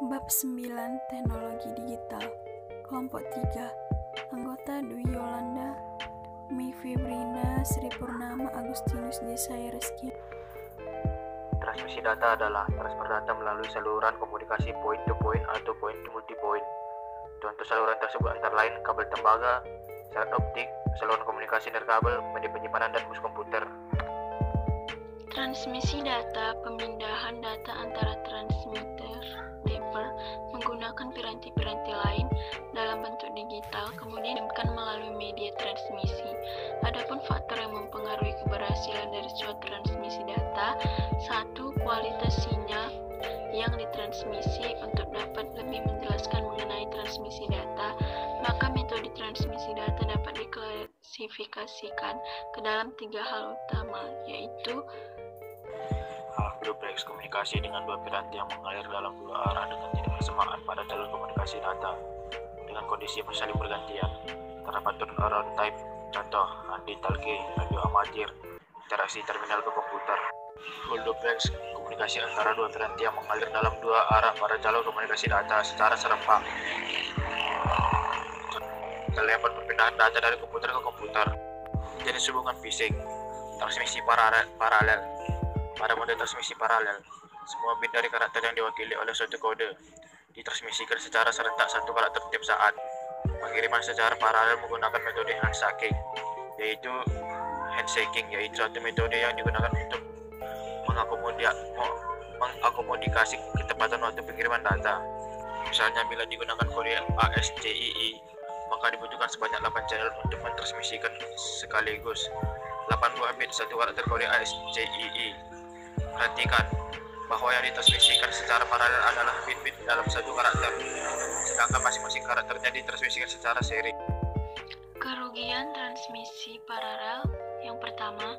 Bab 9 Teknologi Digital. Kelompok 3. Anggota Dwi Yolanda, Mei Febrina, Sri Purnama, Agustinus Desai Reski. Transmisi data adalah transfer data melalui saluran komunikasi point to point atau point to multi point. Contoh saluran tersebut antara lain kabel tembaga, syarat optik, saluran komunikasi nirkabel, media penyimpanan, dan bus komputer. Transmisi data, pemindahan data antara transmitter, taper, menggunakan piranti-piranti lain dalam bentuk digital, kemudian dikirimkan melalui media transmisi. Adapun faktor yang mempengaruhi keberhasilan dari suatu transmisi data: 1. Kualitas sinyal yang ditransmisi. Untuk dapat lebih menjelaskan mengenai transmisi data, maka metode transmisi data dapat diklasifikasikan ke dalam 3 hal utama, yaitu Duplex, komunikasi dengan dua piranti yang mengalir dalam dua arah dengan tidak bersamaan pada jalur komunikasi data dengan kondisi saling bergantian. Terdapat turn around type, contoh anti-talkie, radio amatir, interaksi terminal ke komputer. Full duplex, komunikasi antara dua piranti yang mengalir dalam dua arah pada jalur komunikasi data secara serempak. Terdapat perpindahan data dari komputer ke komputer. Jenis hubungan fisik, transmisi paralel. Pada mode transmisi paralel, semua bit dari karakter yang diwakili oleh suatu kode ditransmisikan secara serentak satu karakter setiap saat. Pengiriman secara paralel menggunakan metode handshaking, yaitu suatu metode yang digunakan untuk mengakomodasi ketepatan waktu pengiriman data. Misalnya, bila digunakan kode ASCII, maka dibutuhkan sebanyak 8 channel untuk mentransmisikan sekaligus 8 buah bit satu karakter kode ASCII. Perhatikan bahwa yang ditransmisikan secara paralel adalah bit-bit dalam satu karakter, sedangkan masing-masing karakternya ditransmisikan secara seri. Kerugian transmisi paralel: yang pertama,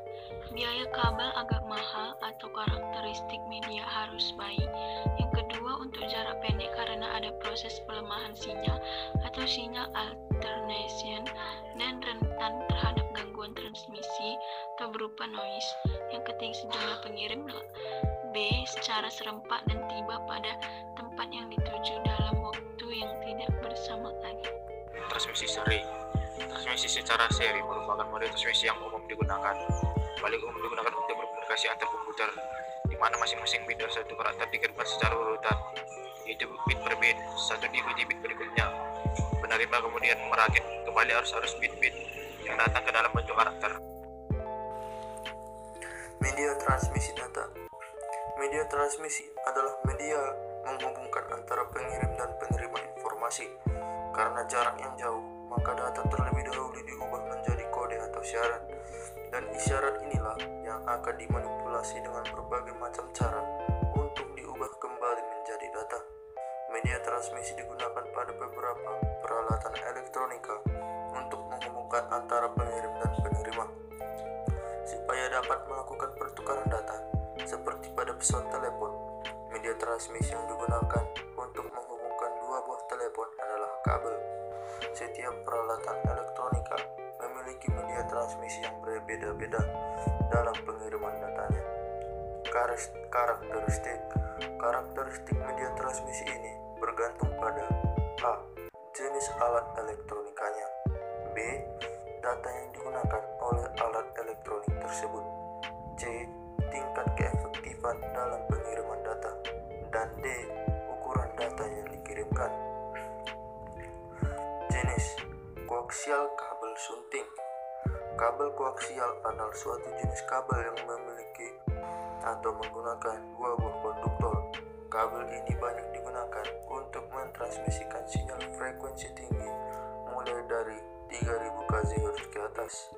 biaya kabel agak mahal atau karakteristik media harus baik. Yang kedua, untuk jarak pendek karena ada proses pelemahan sinyal atau sinyal alternation dan rentan terhadap gangguan transmisi atau berupa noise. Yang ketiga, sejumlah pengirim B secara serempak dan tiba pada tempat yang dituju dalam waktu yang tidak bersamaan. Transmisi seri. Transmisi secara seri merupakan mode transmisi yang umum digunakan. Paling umum digunakan untuk berkomunikasi antar komputer, di mana masing-masing bit dari satu karakter dikirimkan secara urutan, yaitu bit per bit, satu diikuti bit berikutnya. Penerima kemudian merakit kembali arus-arus bit-bit yang datang ke dalam bentuk karakter. Media transmisi data. Media transmisi adalah media menghubungkan antara pengirim dan penerima informasi. Karena jarak yang jauh, maka data terlebih dahulu diubah menjadi kode atau syarat. Dan isyarat inilah yang akan dimanipulasi dengan berbagai macam cara untuk diubah kembali menjadi data. Media transmisi digunakan pada beberapa peralatan elektronika untuk menghubungkan antara pengirim dan penerima, supaya dapat melakukan pertukaran data. Seperti pada pesawat telepon, media transmisi yang digunakan untuk menghubungkan dua buah telepon adalah kabel. Setiap peralatan elektronika memiliki media transmisi yang berbeda-beda dalam pengiriman datanya. Karakteristik media transmisi ini bergantung pada A. Jenis alat elektronikanya, B. Data yang digunakan oleh alat elektronik tersebut, C. Tingkat keefektifan dalam pengiriman data, dan D. Ukuran data yang dikirimkan. Jenis koaksial kabel sunting. Kabel koaksial adalah suatu jenis kabel yang memiliki atau menggunakan dua buah konduktor. Kabel ini banyak digunakan untuk mentransmisikan sinyal frekuensi tinggi mulai dari 3000 kHz ke atas.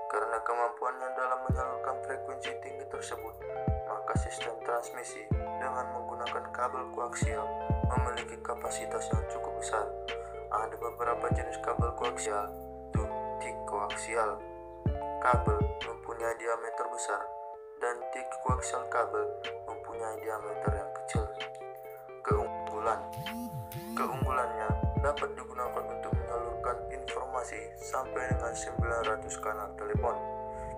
Karena kemampuannya dalam menyalurkan frekuensi tinggi tersebut, maka sistem transmisi dengan menggunakan kabel koaksial memiliki kapasitas yang cukup besar. Ada beberapa jenis kabel koaksial, thick koaksial kabel mempunyai diameter besar, dan thick koaksial kabel mempunyai diameter yang kecil. Keunggulannya dapat digunakan untuk menyalurkan informasi sampai dengan 900 kanal telepon,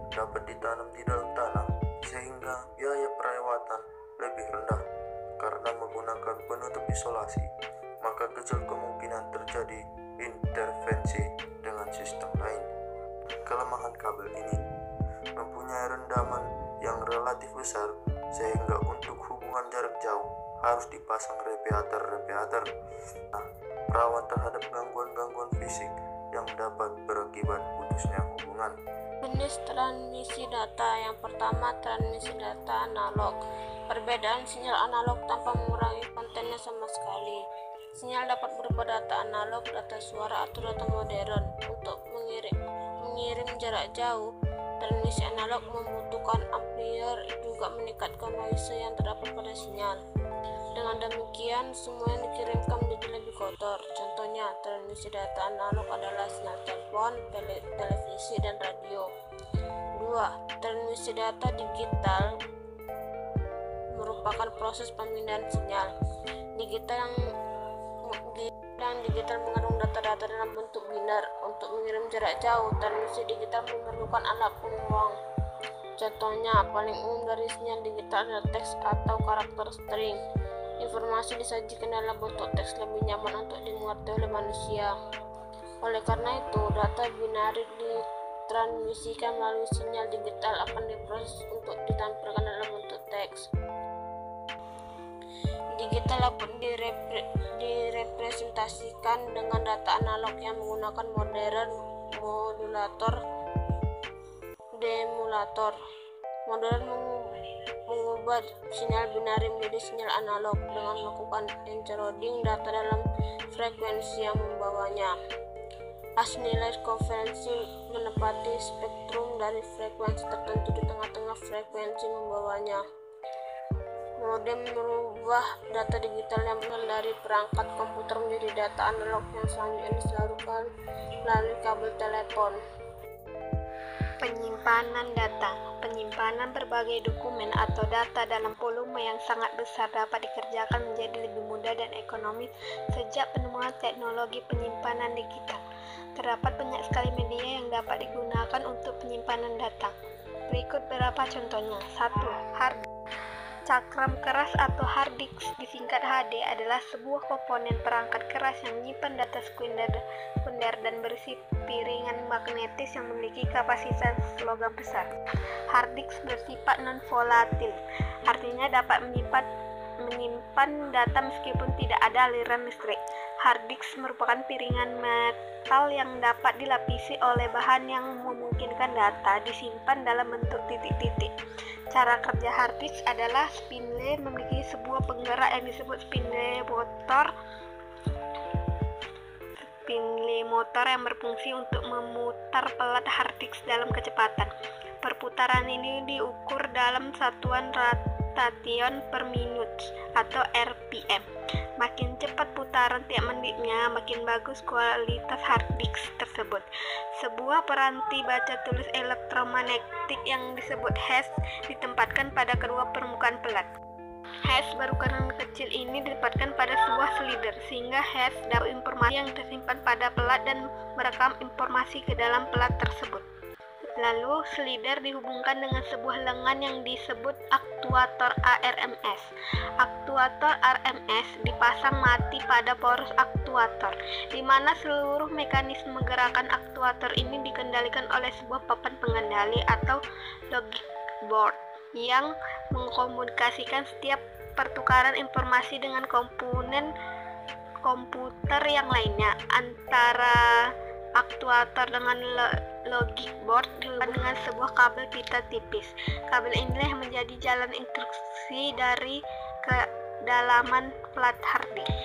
dapat ditanam di dalam tanah sehingga biaya perawatan lebih rendah karena menggunakan penutup isolasi, maka kecil kemungkinan terjadi intervensi dengan sistem lain. Kelemahan kabel ini mempunyai rendaman yang relatif besar, sehingga untuk hubungan jarak jauh harus dipasang radiator. Rawan terhadap gangguan-gangguan fisik yang dapat berakibat putusnya hubungan. Jenis transmisi data. Yang pertama, transmisi data analog. Perbedaan sinyal analog tanpa mengurangi kontennya sama sekali. Sinyal dapat berupa data analog, data suara, atau data modern. Untuk mengirim jarak jauh, transmisi analog membutuhkan ampere juga meningkatkan noise yang terdapat pada sinyal. Dengan demikian, semua yang dikirimkan menjadi lebih kotor. Contohnya, transmisi data analog adalah sinyal telepon, televisi, dan radio. 2. Transmisi data digital merupakan proses pemindahan sinyal. Digital mengandung data-data dalam bentuk binar. Untuk mengirim jarak jauh, transmisi digital memerlukan alat penguang. Contohnya, paling umum dari sinyal digital adalah teks atau karakter string. Informasi disajikan dalam bentuk teks lebih nyaman untuk dimengerti oleh manusia. Oleh karena itu, data binaris ditransmisikan melalui sinyal digital akan diproses untuk ditampilkan dalam bentuk teks. Digital dapat direpresentasikan dengan data analog yang menggunakan modulator, demulator. Modulator mengubah sinyal binari menjadi sinyal analog dengan melakukan encoding data dalam frekuensi yang membawanya. Nilai frekuensi menempati spektrum dari frekuensi tertentu di tengah-tengah frekuensi membawanya. Modem merubah data digital yang berasal dari perangkat komputer menjadi data analog yang selanjutnya disalurkan melalui kabel telepon. Penyimpanan data. Penyimpanan berbagai dokumen atau data dalam volume yang sangat besar dapat dikerjakan menjadi lebih mudah dan ekonomis sejak penemuan teknologi penyimpanan digital. Terdapat banyak sekali media yang dapat digunakan untuk penyimpanan data. Berikut beberapa contohnya. 1. Hard Cakram keras atau hard disk disingkat HD adalah sebuah komponen perangkat keras yang menyimpan data sekunder dan berisi piringan magnetis yang memiliki kapasitas logam besar. Hard disk bersifat non-volatil, artinya dapat menyimpan data meskipun tidak ada aliran listrik. Hard disk merupakan piringan metal yang dapat dilapisi oleh bahan yang memungkinkan data disimpan dalam bentuk titik-titik. Cara kerja hard disk adalah spindle memiliki sebuah penggerak yang disebut spindle motor yang berfungsi untuk memutar pelat hard disk dalam kecepatan. Perputaran ini diukur dalam satuan rotation per minute atau RPM. Makin cepat putaran tiap menitnya, makin bagus kualitas hard disk tersebut. Sebuah peranti baca tulis elektromagnetik yang disebut hash ditempatkan pada kedua permukaan pelat. Hash berukuran kecil ini ditempatkan pada sebuah slider, sehingga hash dapat informasi yang tersimpan pada pelat dan merekam informasi ke dalam pelat tersebut. Lalu slider dihubungkan dengan sebuah lengan yang disebut aktuator ARMS. Aktuator ARMS dipasang mati pada poros aktuator, di mana seluruh mekanisme gerakan aktuator ini dikendalikan oleh sebuah papan pengendali atau logic board yang mengkomunikasikan setiap pertukaran informasi dengan komponen komputer yang lainnya. Antara aktuator dengan logic board dihubungkan dengan sebuah kabel pita tipis. Kabel inilah yang menjadi jalan instruksi dari kedalaman plat hard disk.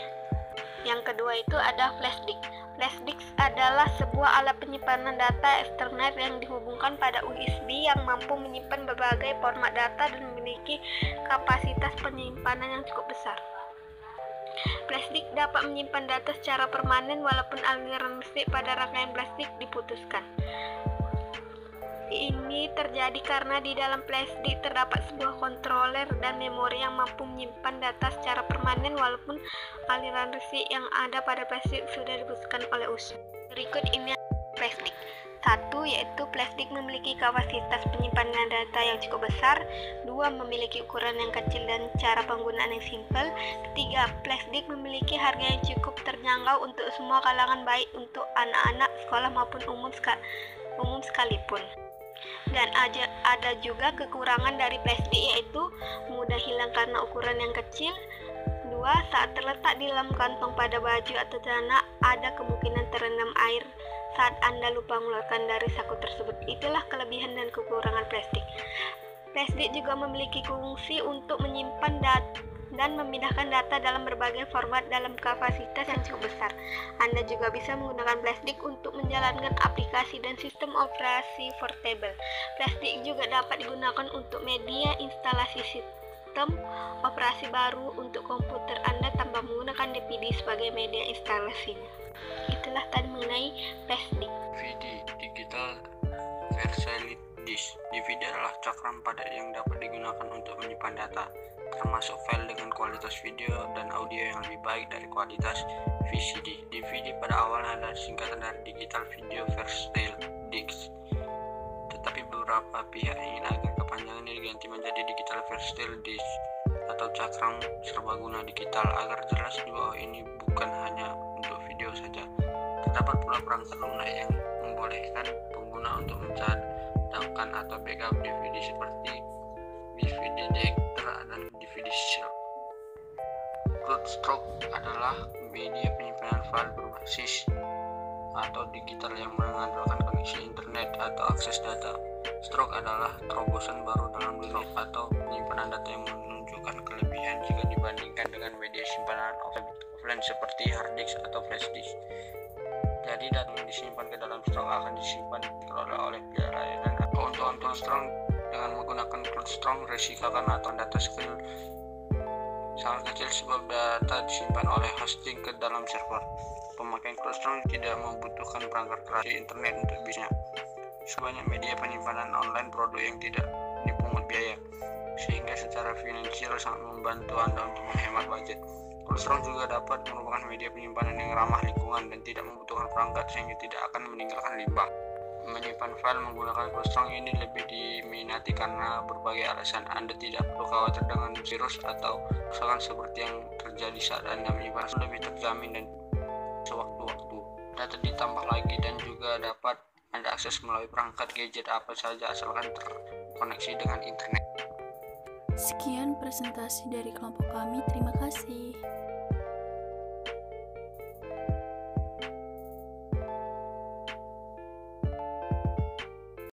Yang kedua itu ada flash disk. Flash disk adalah sebuah alat penyimpanan data eksternal yang dihubungkan pada USB yang mampu menyimpan berbagai format data dan memiliki kapasitas penyimpanan yang cukup besar. Flash disk dapat menyimpan data secara permanen walaupun aliran listrik pada rangkaian flash disk diputuskan. Ini terjadi karena di dalam flash disk terdapat sebuah controller dan memori yang mampu menyimpan data secara permanen walaupun aliran listrik yang ada pada flash disk sudah diputuskan oleh user. Berikut ini flash disk. Satu, yaitu flash disk memiliki kapasitas penyimpanan data yang cukup besar. Dua, memiliki ukuran yang kecil dan cara penggunaan yang simpel. Ketiga, flash disk memiliki harga yang cukup terjangkau untuk semua kalangan, baik untuk anak-anak sekolah maupun umum sekalipun. Dan ada juga kekurangan dari flash disk, yaitu mudah hilang karena ukuran yang kecil. Dua, saat terletak di dalam kantong pada baju atau celana, ada kemungkinan terendam air saat Anda lupa mengeluarkan dari saku tersebut. Itulah kelebihan dan kekurangan flash disk. Flash disk juga memiliki fungsi untuk menyimpan dan memindahkan data dalam berbagai format dalam kapasitas yang cukup besar. Anda juga bisa menggunakan flash disk untuk menjalankan aplikasi dan sistem operasi portable. Flash disk juga dapat digunakan untuk media instalasi sistem operasi baru untuk komputer Anda tanpa menggunakan DVD sebagai media instalasinya. Itulah tadi mengenai flash disk. DVD digital versatile disk. DVD adalah cakram padat yang dapat digunakan untuk menyimpan data, termasuk file dengan kualitas video dan audio yang lebih baik dari kualitas VCD. DVD pada awalnya adalah singkatan dari digital video versatile disk, tetapi beberapa pihak ingin agar kepanjangan ini diganti menjadi digital versatile disk atau cakram serbaguna digital. Agar jelas bahwa ini bukan hanya untuk video saja, terdapat pula perangkat lunak yang membolehkan pengguna untuk mencadangkan atau backup DVD seperti DVD Dector dan DVD Shell. CloudStrike adalah media penyimpanan file berbasis atau digital yang mengandalkan koneksi internet atau akses data. Stroke adalah terobosan baru dalam bentuk atau penyimpanan data yang menunjukkan kelebihan jika dibandingkan dengan media simpanan offline seperti hard disk atau flash disk. Jadi data yang disimpan ke dalam Stroke akan disimpan dikelola oleh pihak lain, dan keuntungan Stroke dengan menggunakan CloudStrike risiko karena data sangat kecil sebab data disimpan oleh hosting ke dalam server. Pemakaian CloudStrike tidak membutuhkan perangkat keras di internet untuk bisnisnya. Sebanyak media penyimpanan online produk yang tidak dipungut biaya, sehingga secara finansial sangat membantu Anda untuk menghemat budget. CloudStrike juga dapat merupakan media penyimpanan yang ramah lingkungan dan tidak membutuhkan perangkat, sehingga tidak akan meninggalkan limbah. Menyimpan file menggunakan CloudStrike ini lebih diminati karena berbagai alasan. Anda tidak perlu khawatir dengan virus atau kesalahan seperti yang terjadi saat Anda menyimpan, lebih terjamin dan sewaktu-waktu. Data ditambah lagi dan juga dapat Anda akses melalui perangkat gadget apa saja asalkan terkoneksi dengan internet. Sekian presentasi dari kelompok kami. Terima kasih.